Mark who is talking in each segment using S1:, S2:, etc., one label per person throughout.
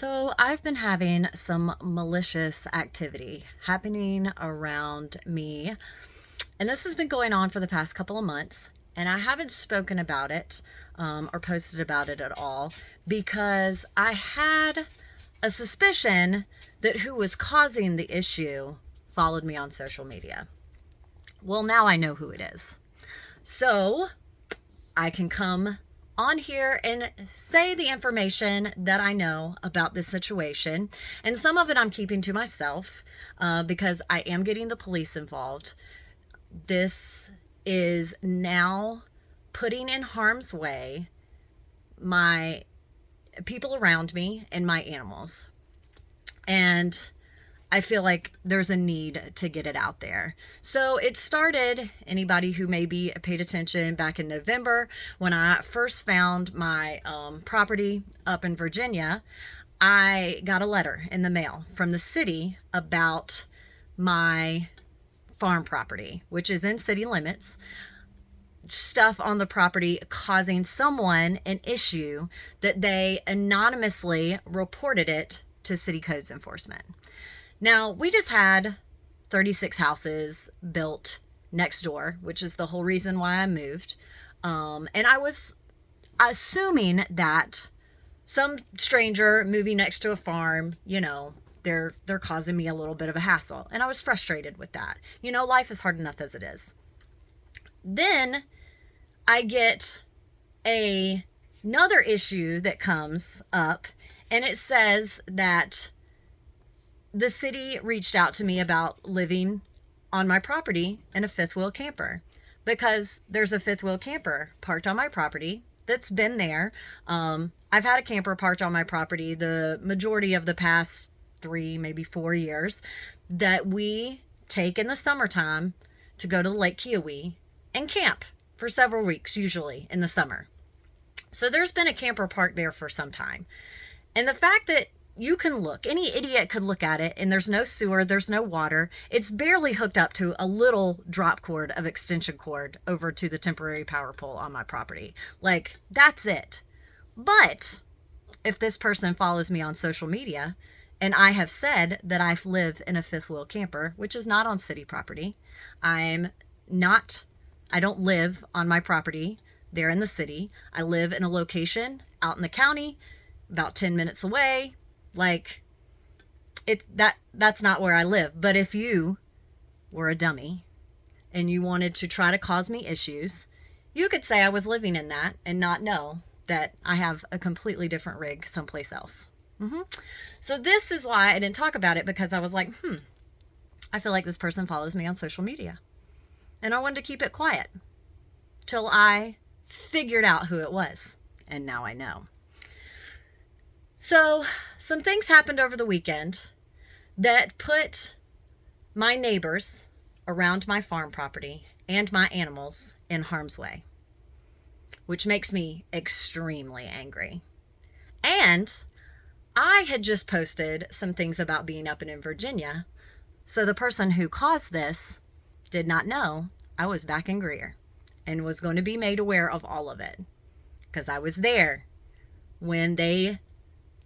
S1: So I've been having some malicious activity happening around me, and this has been going on for the past couple of months, and I haven't spoken about it or posted about it at all because I had a suspicion that who was causing the issue followed me on social media. Well, now I know who it is. So I can come on here and say the information that I know about this situation. And some of it I'm keeping to myself because I am getting the police involved. This is now putting in harm's way my people around me and my animals. And I feel like there's a need to get it out there. So it started, anybody who maybe paid attention back in November when I first found my property up in Virginia, I got a letter in the mail from the city about my farm property, which is in city limits. Stuff on the property causing someone an issue that they anonymously reported it to city codes enforcement. Now, we just had 36 houses built next door, which is the whole reason why I moved. And I was assuming that some stranger moving next to a farm, they're causing me a little bit of a hassle. And I was frustrated with that. Life is hard enough as it is. Then I get another issue that comes up, and it says that the city reached out to me about living on my property in a fifth wheel camper because there's a fifth wheel camper parked on my property that's been there. I've had a camper parked on my property the majority of the past 3, maybe 4 years that we take in the summertime to go to Lake Kiowee and camp for several weeks, usually in the summer. So there's been a camper parked there for some time. And the fact that you can look, any idiot could look at it, and there's no sewer, there's no water. It's barely hooked up to a little drop cord of extension cord over to the temporary power pole on my property. Like, that's it. But if this person follows me on social media, and I have said that I live in a fifth wheel camper, which is not on city property, I don't live on my property there in the city. I live in a location out in the county, about 10 minutes away. Like, that's not where I live. But if you were a dummy and you wanted to try to cause me issues, you could say I was living in that and not know that I have a completely different rig someplace else. So this is why I didn't talk about it, because I was like, I feel like this person follows me on social media. And I wanted to keep it quiet till I figured out who it was. And now I know. So some things happened over the weekend that put my neighbors around my farm property and my animals in harm's way, which makes me extremely angry. And I had just posted some things about being up in Virginia, so the person who caused this did not know I was back in Greer and was going to be made aware of all of it, because I was there when they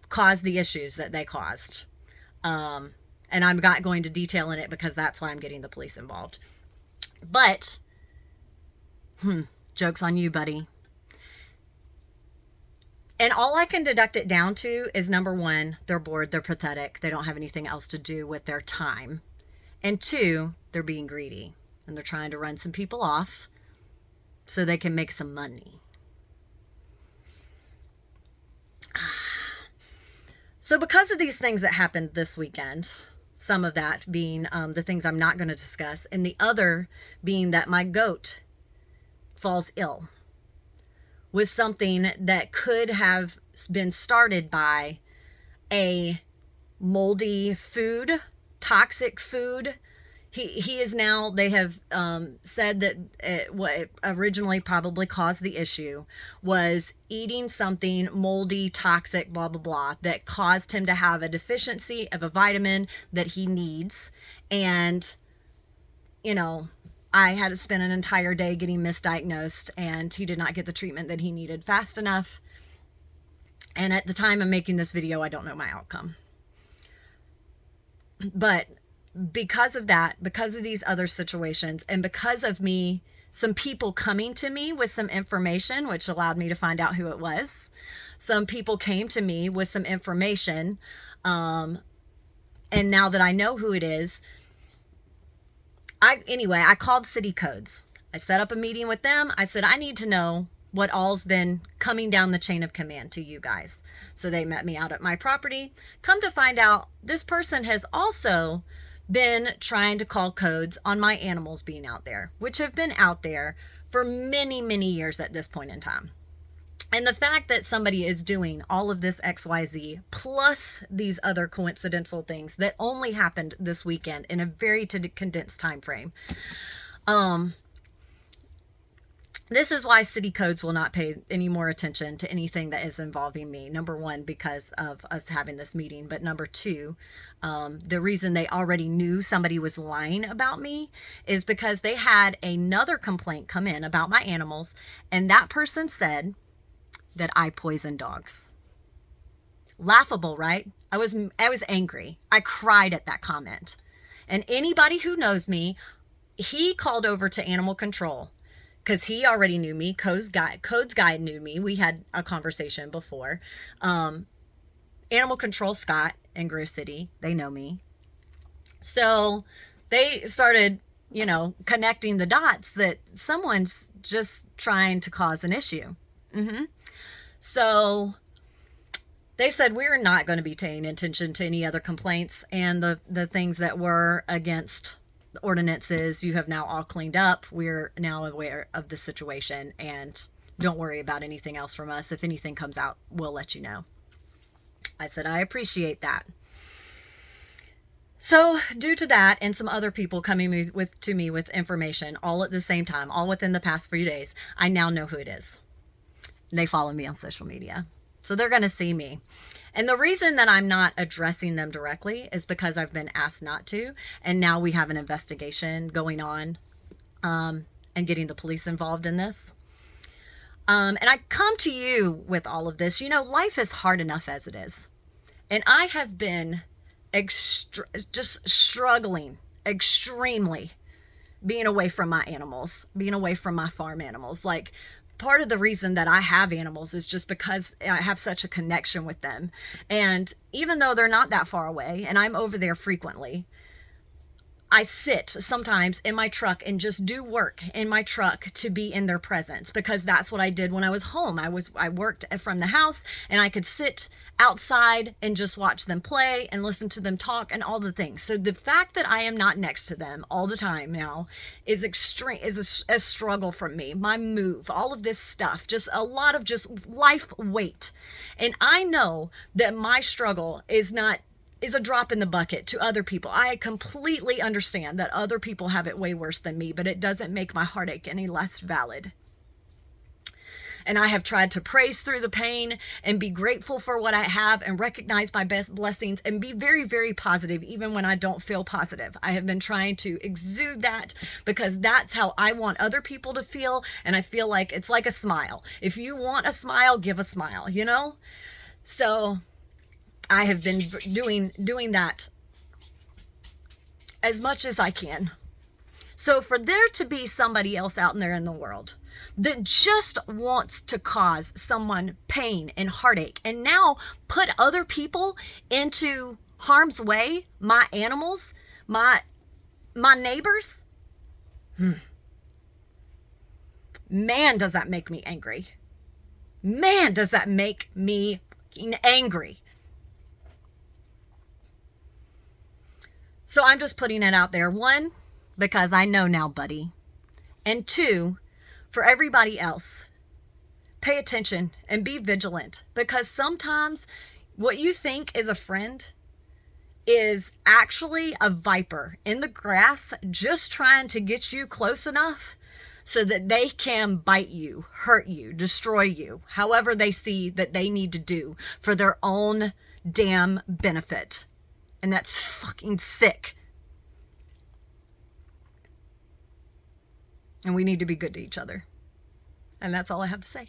S1: caused the issues that they caused. And I'm not going to detail in it because that's why I'm getting the police involved. But, joke's on you, buddy. And all I can deduct it down to is, number one, they're bored, they're pathetic, they don't have anything else to do with their time. And 2, they're being greedy. And they're trying to run some people off so they can make some money. So because of these things that happened this weekend, some of that being the things I'm not going to discuss, and the other being that my goat falls ill with something that could have been started by a moldy food, toxic food. He is now, they have said that what originally probably caused the issue was eating something moldy, toxic, blah, blah, blah, that caused him to have a deficiency of a vitamin that he needs. And, I had to spend an entire day getting misdiagnosed, and he did not get the treatment that he needed fast enough. And at the time I'm making this video, I don't know my outcome. But because of that, because of these other situations, and because of me, some people coming to me with some information, which allowed me to find out who it was. Some people came to me with some information. And now that I know who it is, I called City Codes. I set up a meeting with them. I said, I need to know what all's been coming down the chain of command to you guys. So they met me out at my property. Come to find out, this person has also been trying to call codes on my animals being out there, which have been out there for many, many years at this point in time. And the fact that somebody is doing all of this XYZ plus these other coincidental things that only happened this weekend in a very condensed time frame. This is why City Codes will not pay any more attention to anything that is involving me. Number one, because of us having this meeting. But number two, the reason they already knew somebody was lying about me is because they had another complaint come in about my animals. And that person said that I poison dogs. Laughable, right? I was angry. I cried at that comment. And anybody who knows me, he called over to animal control because he already knew me. Codes guy knew me. We had a conversation before. Animal control, Scott in Grove City, they know me. So they started, connecting the dots that someone's just trying to cause an issue. So they said, we're not going to be paying attention to any other complaints, and the things that were against the ordinances, you have now all cleaned up. We're now aware of the situation, and don't worry about anything else from us. If anything comes out, we'll let you know. I said, I appreciate that. So due to that and some other people coming to me with information all at the same time, all within the past few days, I now know who it is. They follow me on social media. So they're going to see me. And the reason that I'm not addressing them directly is because I've been asked not to. And now we have an investigation going on and getting the police involved in this. And I come to you with all of this. Life is hard enough as it is. And I have been just struggling extremely being away from my animals, being away from my farm animals. Like, part of the reason that I have animals is just because I have such a connection with them. And even though they're not that far away and I'm over there frequently, I sit sometimes in my truck and just do work in my truck to be in their presence, because that's what I did when I was home. I worked from the house, and I could sit outside and just watch them play and listen to them talk and all the things. So the fact that I am not next to them all the time now is a struggle for me. My move, all of this stuff, just a lot of just life weight. And I know that my struggle is a drop in the bucket to other people. I completely understand that other people have it way worse than me, but it doesn't make my heartache any less valid. And I have tried to praise through the pain and be grateful for what I have and recognize my best blessings and be very, very positive even when I don't feel positive. I have been trying to exude that because that's how I want other people to feel. And I feel like it's like a smile. If you want a smile, give a smile, So I have been doing that as much as I can. So for there to be somebody else out there in the world that just wants to cause someone pain and heartache and now put other people into harm's way, my animals, my neighbors, man, does that make me angry. Man, does that make me angry. So I'm just putting it out there. One, because I know now, buddy. And two, for everybody else, pay attention and be vigilant, because sometimes what you think is a friend is actually a viper in the grass just trying to get you close enough so that they can bite you, hurt you, destroy you, however they see that they need to do for their own damn benefit. And that's fucking sick. And we need to be good to each other. And that's all I have to say.